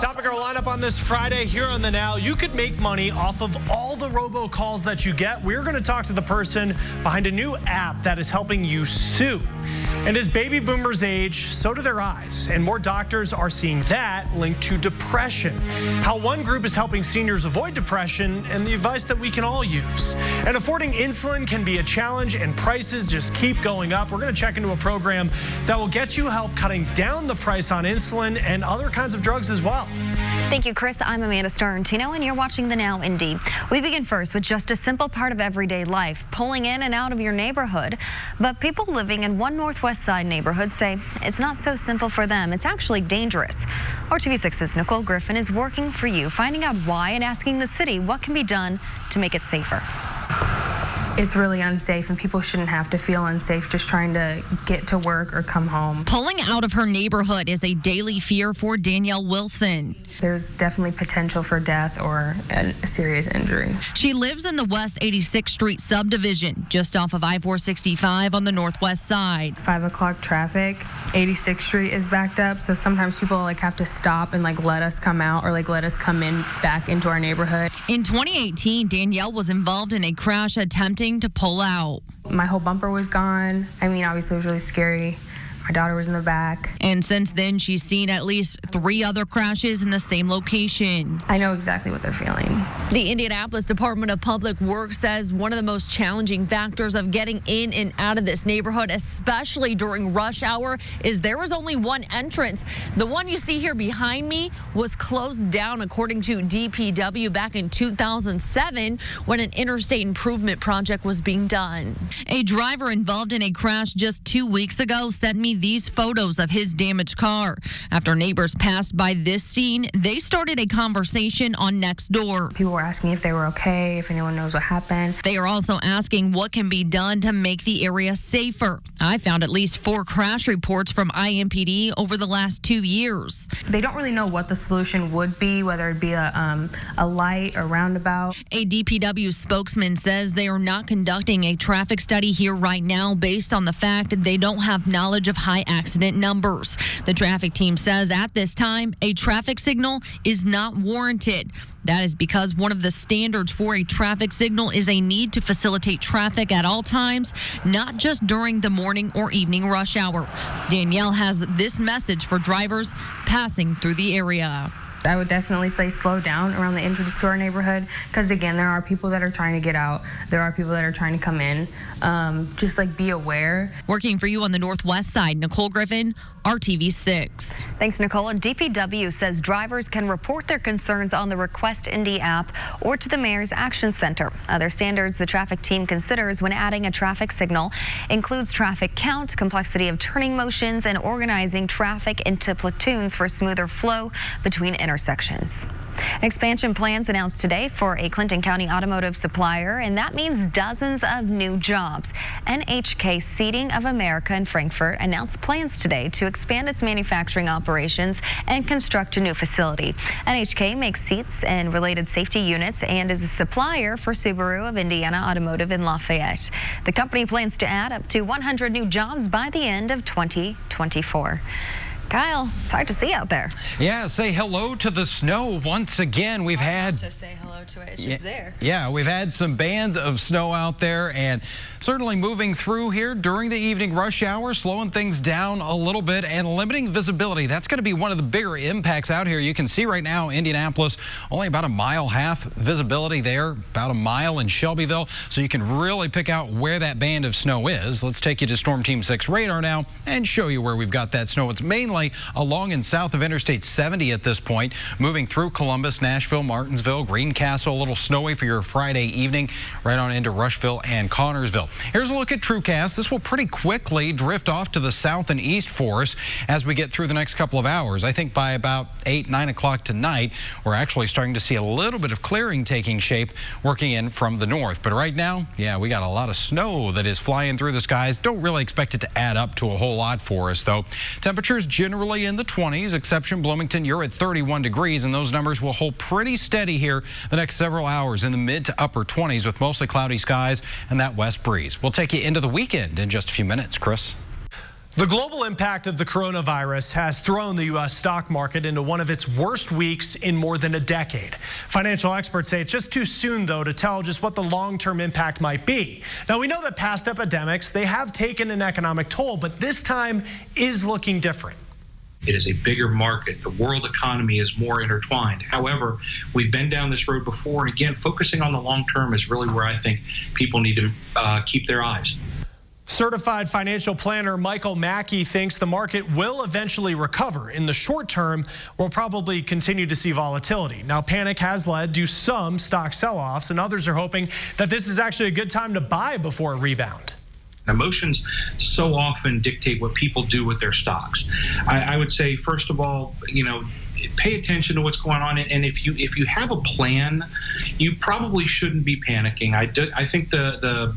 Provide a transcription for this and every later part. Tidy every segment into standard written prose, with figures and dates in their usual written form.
Top of our lineup on this Friday here on The Now. You could make money off of all the robocalls that you get. We're going to talk to the person behind a new app that is helping you sue. And as baby boomers age, so do their eyes. And more doctors are seeing that linked to depression. How one group is helping seniors avoid depression and the advice that we can all use. And affording insulin can be a challenge and prices just keep going up. We're going to check into a program that will get you help cutting down the price on insulin and other kinds of drugs as well. Thank you, Chris. I'm Amanda Starrentino, and you're watching The Now Indy. We begin first with just a simple part of everyday life, pulling in and out of your neighborhood. But people living in one Northwest Side neighborhood say it's not so simple for them. It's actually dangerous. RTV6's Nicole Griffin is working for you, finding out why and asking the city what can be done to make it safer. It's really unsafe, and people shouldn't have to feel unsafe just trying to get to work or come home. Pulling out of her neighborhood is a daily fear for Danielle Wilson. There's definitely potential for death or a serious injury. She lives in the West 86th Street subdivision, just off of I-465 on the northwest side. 5 o'clock traffic, 86th Street is backed up, so sometimes people have to stop and let us come out or let us come in back into our neighborhood. In 2018, Danielle was involved in a crash attempting to pull out. My whole bumper was gone. Obviously it was really scary. My daughter was in the back. And since then, she's seen at least 3 other crashes in the same location. I know exactly what they're feeling. The Indianapolis Department of Public Works says one of the most challenging factors of getting in and out of this neighborhood, especially during rush hour, is there was only one entrance. The one you see here behind me was closed down, according to DPW, back in 2007 when an interstate improvement project was being done. A driver involved in a crash just 2 weeks ago sent me these photos of his damaged car. After neighbors passed by this scene, they started a conversation on Nextdoor. People were asking if they were okay, if anyone knows what happened. They are also asking what can be done to make the area safer. I found at least 4 crash reports from IMPD over the last 2 years. They don't really know what the solution would be, whether it be a light or roundabout. A DPW spokesman says they are not conducting a traffic study here right now based on the fact that they don't have knowledge of high accident numbers. The traffic team says at this time, a traffic signal is not warranted. That is because one of the standards for a traffic signal is a need to facilitate traffic at all times, not just during the morning or evening rush hour. Danielle has this message for drivers passing through the area. I would definitely say slow down around the entrance to our neighborhood because, again, there are people that are trying to get out. There are people that are trying to come in. Just be aware. Working for you on the Northwest Side, Nicole Griffin, RTV6. Thanks, Nicole. And DPW says drivers can report their concerns on the Request Indy app or to the Mayor's Action Center. Other standards the traffic team considers when adding a traffic signal includes traffic count, complexity of turning motions, and organizing traffic into platoons for smoother flow between intersections. Expansion plans announced today for a Clinton County automotive supplier, and that means dozens of new jobs. NHK Seating of America in Frankfort announced plans today to expand its manufacturing operations and construct a new facility. NHK makes seats and related safety units and is a supplier for Subaru of Indiana Automotive in Lafayette. The company plans to add up to 100 new jobs by the end of 2024. Kyle, it's hard to see out there. Yeah, say hello to the snow once again. We've had to say hello to it. It's just there. Yeah, we've had some bands of snow out there and certainly moving through here during the evening rush hour, slowing things down a little bit and limiting visibility. That's going to be one of the bigger impacts out here. You can see right now, Indianapolis, only about a mile half visibility there, about a mile in Shelbyville, so you can really pick out where that band of snow is. Let's take you to Storm Team 6 radar now and show you where we've got that snow. It's mainly along and south of Interstate 70 at this point, moving through Columbus, Nashville, Martinsville, Greencastle, a little snowy for your Friday evening, right on into Rushville and Connorsville. Here's a look at TrueCast. This will pretty quickly drift off to the south and east for us as we get through the next couple of hours. I think by about 8, 9 o'clock tonight, we're actually starting to see a little bit of clearing taking shape working in from the north. But right now, yeah, we got a lot of snow that is flying through the skies. Don't really expect it to add up to a whole lot for us, though. Temperatures generally in the 20s, exception Bloomington, you're at 31 degrees, and those numbers will hold pretty steady here the next several hours in the mid to upper 20s with mostly cloudy skies and that west breeze. We'll take you into the weekend in just a few minutes, Chris. The global impact of the coronavirus has thrown the U.S. stock market into one of its worst weeks in more than a decade. Financial experts say it's just too soon, though, to tell just what the long-term impact might be. Now, we know that past epidemics, they have taken an economic toll, but this time is looking different. It is a bigger market. The world economy is more intertwined. However, we've been down this road before, and again, focusing on the long term is really where I think people need to keep their eyes. Certified financial planner Michael Mackey thinks the market will eventually recover. In the short term, we'll probably continue to see volatility. Now, panic has led to some stock sell-offs, and others are hoping that this is actually a good time to buy before a rebound. Emotions so often dictate what people do with their stocks. I would say, first of all, pay attention to what's going on, and if you have a plan, you probably shouldn't be panicking. I think the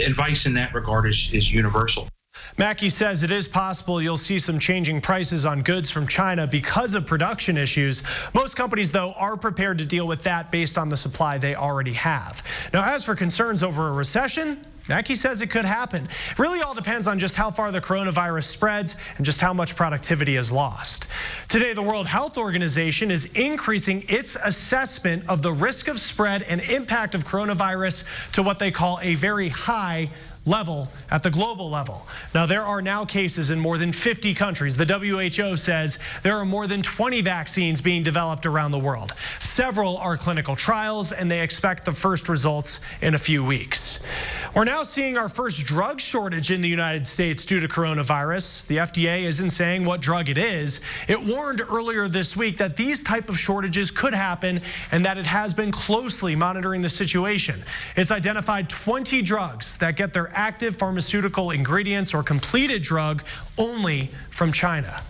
advice in that regard is universal. Mackey says it is possible you'll see some changing prices on goods from China because of production issues. Most companies, though, are prepared to deal with that based on the supply they already have. Now, as for concerns over a recession, Mackey says it could happen. It really all depends on just how far the coronavirus spreads and just how much productivity is lost. Today, the World Health Organization is increasing its assessment of the risk of spread and impact of coronavirus to what they call a very high level at the global level. Now, there are now cases in more than 50 countries. The WHO says there are more than 20 vaccines being developed around the world. Several are clinical trials, and they expect the first results in a few weeks. We're now seeing our first drug shortage in the United States due to coronavirus. The FDA isn't saying what drug it is. It warned earlier this week that these type of shortages could happen and that it has been closely monitoring the situation. It's identified 20 drugs that get their active pharmaceutical ingredients or completed drug only from China.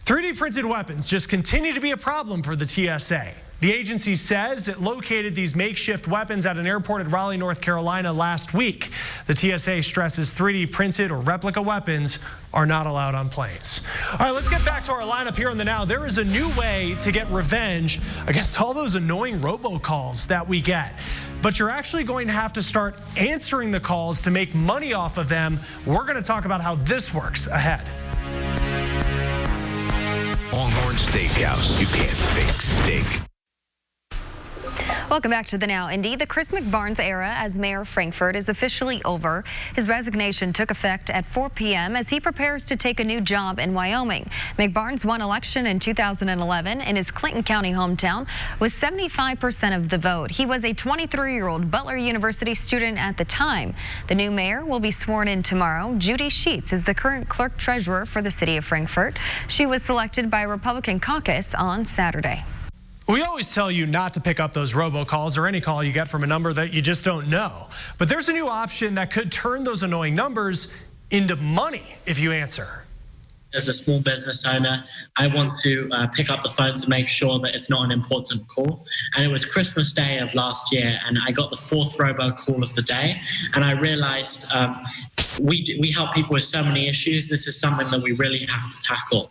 3D printed weapons just continue to be a problem for the TSA. The agency says it located these makeshift weapons at an airport in Raleigh, North Carolina last week. The TSA stresses 3D printed or replica weapons are not allowed on planes. All right, let's get back to our lineup here on the Now. There is a new way to get revenge against all those annoying robocalls that we get. But you're actually going to have to start answering the calls to make money off of them. We're going to talk about how this works ahead. Longhorn Steakhouse. You can't fake steak. Welcome back to the Now. Indeed, the Chris McBarnes era as mayor of Frankfort is officially over. His resignation took effect at 4 p.m. as he prepares to take a new job in Wyoming. McBarnes won election in 2011 in his Clinton County hometown with 75% of the vote. He was a 23-year-old Butler University student at the time. The new mayor will be sworn in tomorrow. Judy Sheets is the current clerk treasurer for the city of Frankfort. She was selected by a Republican caucus on Saturday. We always tell you not to pick up those robocalls or any call you get from a number that you just don't know. But there's a new option that could turn those annoying numbers into money if you answer. As a small business owner, I want to pick up the phone to make sure that it's not an important call. And it was Christmas Day of last year, and I got the 4th robocall of the day. And I realized we help people with so many issues. This is something that we really have to tackle.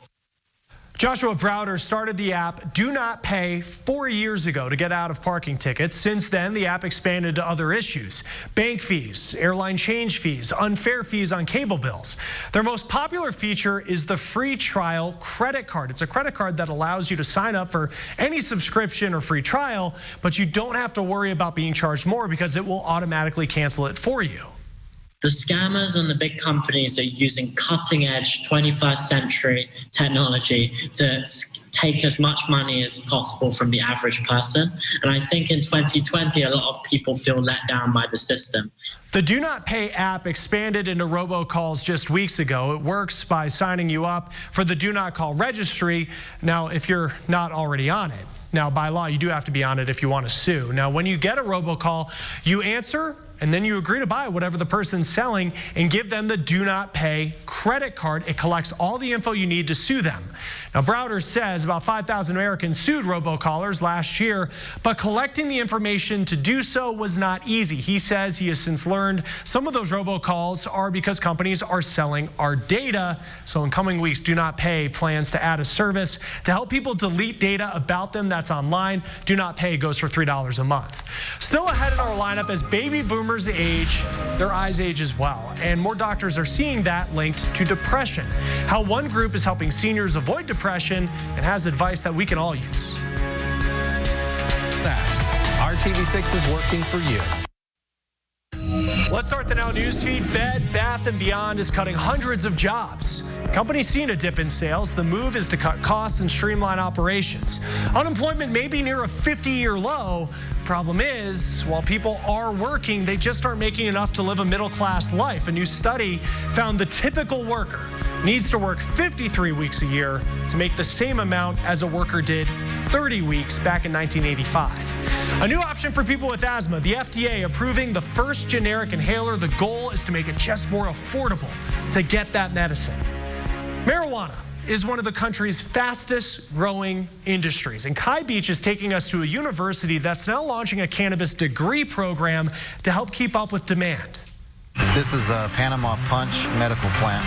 Joshua Browder started the app Do Not Pay 4 years ago to get out of parking tickets. Since then, the app expanded to other issues: bank fees, airline change fees, unfair fees on cable bills. Their most popular feature is the free trial credit card. It's a credit card that allows you to sign up for any subscription or free trial, but you don't have to worry about being charged more because it will automatically cancel it for you. The scammers and the big companies are using cutting-edge 21st century technology to take as much money as possible from the average person. And I think in 2020, a lot of people feel let down by the system. The Do Not Pay app expanded into robocalls just weeks ago. It works by signing you up for the Do Not Call registry. Now, if you're not already on it. Now, by law, you do have to be on it if you want to sue. Now, when you get a robocall, you answer, and then you agree to buy whatever the person's selling and give them the Do Not Pay credit card. It collects all the info you need to sue them. Now, Browder says about 5,000 Americans sued robocallers last year, but collecting the information to do so was not easy. He says he has since learned some of those robocalls are because companies are selling our data. So in coming weeks, Do Not Pay plans to add a service to help people delete data about them that's online. Do Not Pay goes for $3 a month. Still ahead in our lineup as baby boomers members age, their eyes age as well. And more doctors are seeing that linked to depression. How one group is helping seniors avoid depression and has advice that we can all use. RTV6 is working for you. Let's start the Now News feed. Bed Bath & Beyond is cutting hundreds of jobs. Companies seeing a dip in sales. The move is to cut costs and streamline operations. Unemployment may be near a 50-year low. Problem is, while people are working, they just aren't making enough to live a middle-class life. A new study found the typical worker needs to work 53 weeks a year to make the same amount as a worker did 30 weeks back in 1985. A new option for people with asthma, the FDA approving the first generic inhaler. The goal is to make it just more affordable to get that medicine. Marijuana is one of the country's fastest growing industries. And Kai Beach is taking us to a university that's now launching a cannabis degree program to help keep up with demand. This is a Panama Punch medical plant.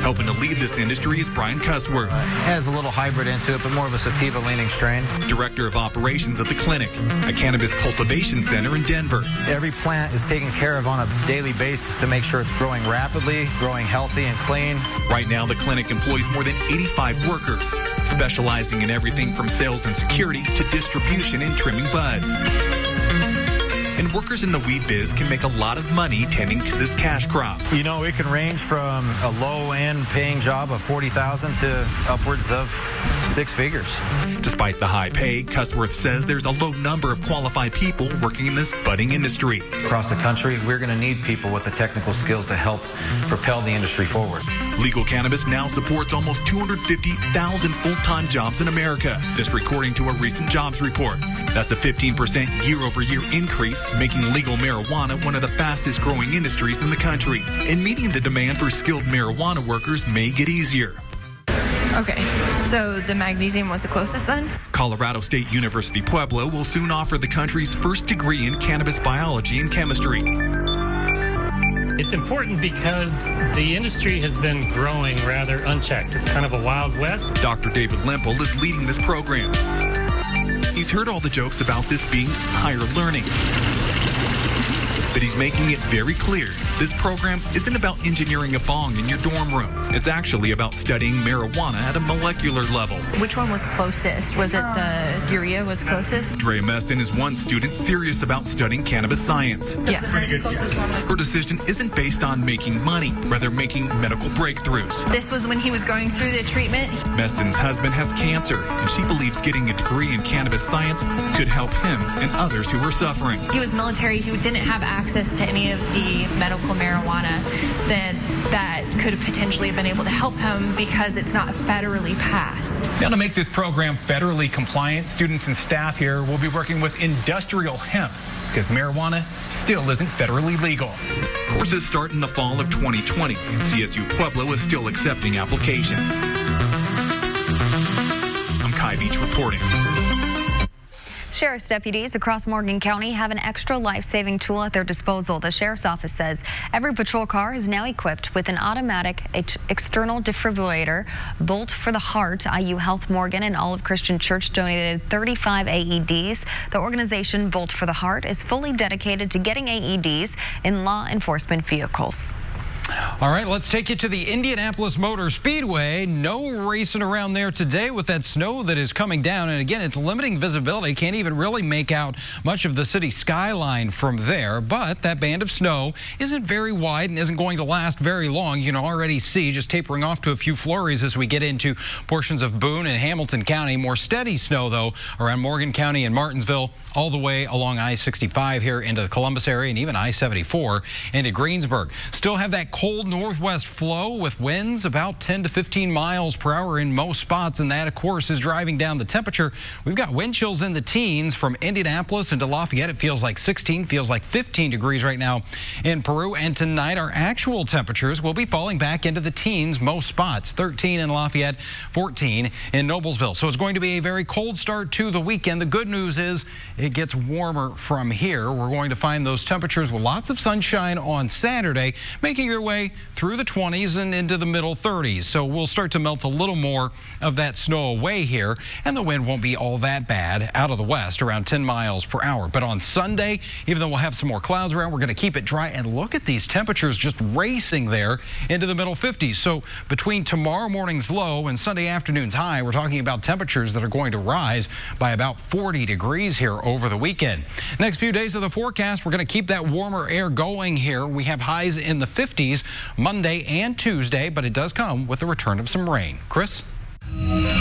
Helping to lead this industry is Brian Cussworth. It has a little hybrid into it, but more of a sativa-leaning strain. Director of Operations at The Clinic, a cannabis cultivation center in Denver. Every plant is taken care of on a daily basis to make sure it's growing rapidly, growing healthy and clean. Right now, The Clinic employs more than 85 workers, specializing in everything from sales and security to distribution and trimming buds. And workers in the weed biz can make a lot of money tending to this cash crop. You know, it can range from a low-end paying job of $40,000 to upwards of 6 figures. Despite the high pay, Cussworth says there's a low number of qualified people working in this budding industry. Across the country, we're going to need people with the technical skills to help propel the industry forward. Legal cannabis now supports almost 250,000 full-time jobs in America, this according to a recent jobs report. That's a 15% year-over-year increase, making legal marijuana one of the fastest-growing industries in the country. And meeting the demand for skilled marijuana workers may get easier. Okay, so the magnesium was the closest then? Colorado State University Pueblo will soon offer the country's first degree in cannabis biology and chemistry. It's important because the industry has been growing rather unchecked. It's kind of a wild west. Dr. David Lemple is leading this program. He's heard all the jokes about this being higher learning. But he's making it very clear this program isn't about engineering a bong in your dorm room. It's actually about studying marijuana at a molecular level. Which one was closest? Was it the urea was closest? Drea Meston is one student serious about studying cannabis science. Yeah. Her decision isn't based on making money, rather making medical breakthroughs. This was when he was going through the treatment. Meston's husband has cancer, and she believes getting a degree in cannabis science could help him and others who are suffering. He was military. He didn't have access to any of the medical marijuana that could have potentially been able to help him because it's not federally passed. Now, to make this program federally compliant, students and staff here will be working with industrial hemp because marijuana still isn't federally legal. Courses start in the fall of 2020, and CSU Pueblo is still accepting applications. I'm Kai Beach reporting. Sheriff's deputies across Morgan County have an extra life-saving tool at their disposal. The sheriff's office says every patrol car is now equipped with an automatic external defibrillator. Bolt for the Heart, IU Health Morgan, and Olive Christian Church donated 35 AEDs. The organization Bolt for the Heart is fully dedicated to getting AEDs in law enforcement vehicles. All right, let's take you to the Indianapolis Motor Speedway. No racing around there today with that snow that is coming down. And again, it's limiting visibility. Can't even really make out much of the city skyline from there. But that band of snow isn't very wide and isn't going to last very long. You can already see just tapering off to a few flurries as we get into portions of Boone and Hamilton County. More steady snow, though, around Morgan County and Martinsville, all the way along I-65 here into the Columbus area and even I-74 into Greensburg. Still have that cold northwest flow with winds about 10 to 15 miles per hour in most spots, and that, of course, is driving down the temperature. We've got wind chills in the teens from Indianapolis into Lafayette. It feels like 16, feels like 15 degrees right now in Peru, and tonight our actual temperatures will be falling back into the teens most spots. 13 in Lafayette, 14 in Noblesville. So it's going to be a very cold start to the weekend. The good news is it gets warmer from here. We're going to find those temperatures with lots of sunshine on Saturday, making your way way through the 20s and into the middle 30s. So we'll start to melt a little more of that snow away here, and the wind won't be all that bad out of the west, around 10 miles per hour. But on Sunday, even though we'll have some more clouds around, we're going to keep it dry. And look at these temperatures just racing there into the middle 50s. So between tomorrow morning's low and Sunday afternoon's high, we're talking about temperatures that are going to rise by about 40 degrees here over the weekend. Next few days of the forecast, we're going to keep that warmer air going here. We have highs in the 50s Monday and Tuesday, but it does come with the return of some rain. Chris?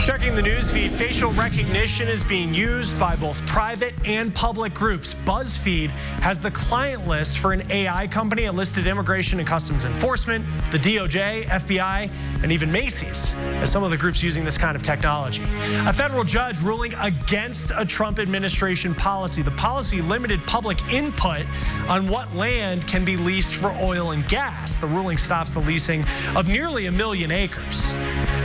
Checking the news feed, facial recognition is being used by both private and public groups. BuzzFeed has the client list for an AI company. It listed Immigration and Customs Enforcement, the DOJ, FBI, and even Macy's as some of the groups using this kind of technology. A federal judge ruling against a Trump administration policy. The policy limited public input on what land can be leased for oil and gas. The ruling stops the leasing of nearly 1 million acres.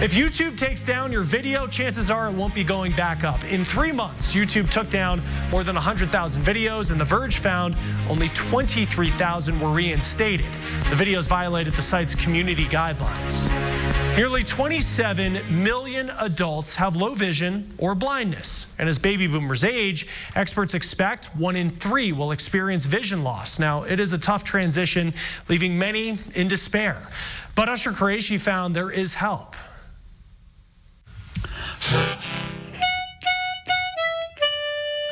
If YouTube takes down your video, chances are it won't be going back up. In 3 months, YouTube took down more than 100,000 videos, and The Verge found only 23,000 were reinstated. The videos violated the site's community guidelines. Nearly 27 million adults have low vision or blindness. And as baby boomers age, experts expect 1 in 3 will experience vision loss. Now, it is a tough transition, leaving many in despair. But Usher Qureshi found there is help.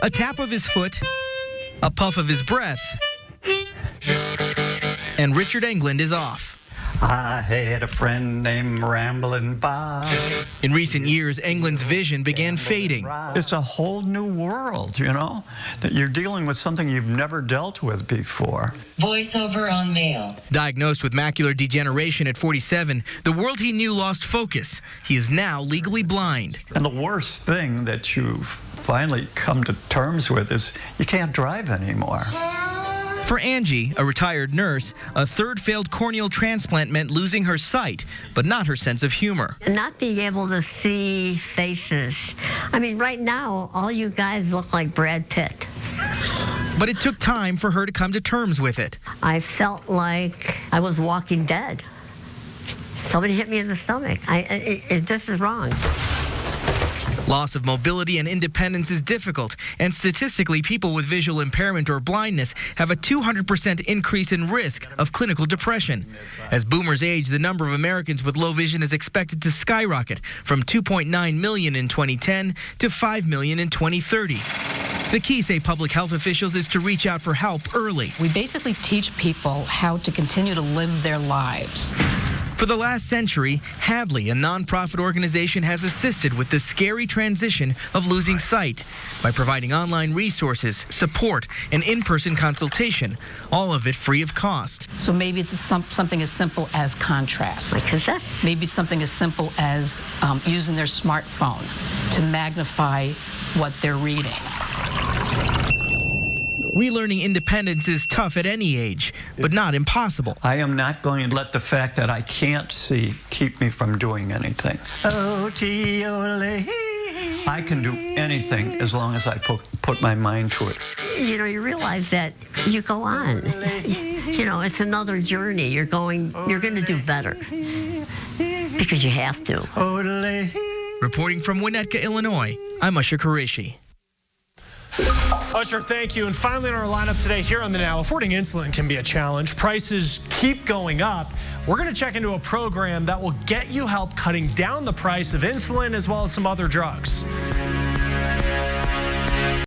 A tap of his foot, a puff of his breath, and Richard England is off. I had a friend named Ramblin' Bob. In recent years, England's vision began fading. It's a whole new world, you know, that you're dealing with something you've never dealt with before. Voiceover on mail. Diagnosed with macular degeneration at 47, the world he knew lost focus. He is now legally blind. And the worst thing that you've finally come to terms with is you can't drive anymore. For Angie, a retired nurse, a third failed corneal transplant meant losing her sight, but not her sense of humor. Not being able to see faces. I mean, right now, all you guys look like Brad Pitt. But it took time for her to come to terms with it. I felt like I was walking dead. Somebody hit me in the stomach. It just is wrong. Loss of mobility and independence is difficult, and statistically, people with visual impairment or blindness have a 200% increase in risk of clinical depression. As boomers age, the number of Americans with low vision is expected to skyrocket from 2.9 million in 2010 to 5 million in 2030. The key, say public health officials, is to reach out for help early. We basically teach people how to continue to live their lives. For the last century, Hadley, a nonprofit organization, has assisted with the scary transition of losing sight by providing online resources, support, and in-person consultation, all of it free of cost. So maybe it's something as simple as contrast. Maybe it's something as simple as using their smartphone to magnify what they're reading. Relearning independence is tough at any age, but not impossible. I am not going to let the fact that I can't see keep me from doing anything. I can do anything as long as I put my mind to it. You know, you realize that you go on. You know, it's another journey. You're going to do better because you have to. Reporting from Winnetka, Illinois, I'm Usher Qureshi. Usher, thank you. And finally in our lineup today here on The Now, affording insulin can be a challenge. Prices keep going up. We're going to check into a program that will get you help cutting down the price of insulin as well as some other drugs.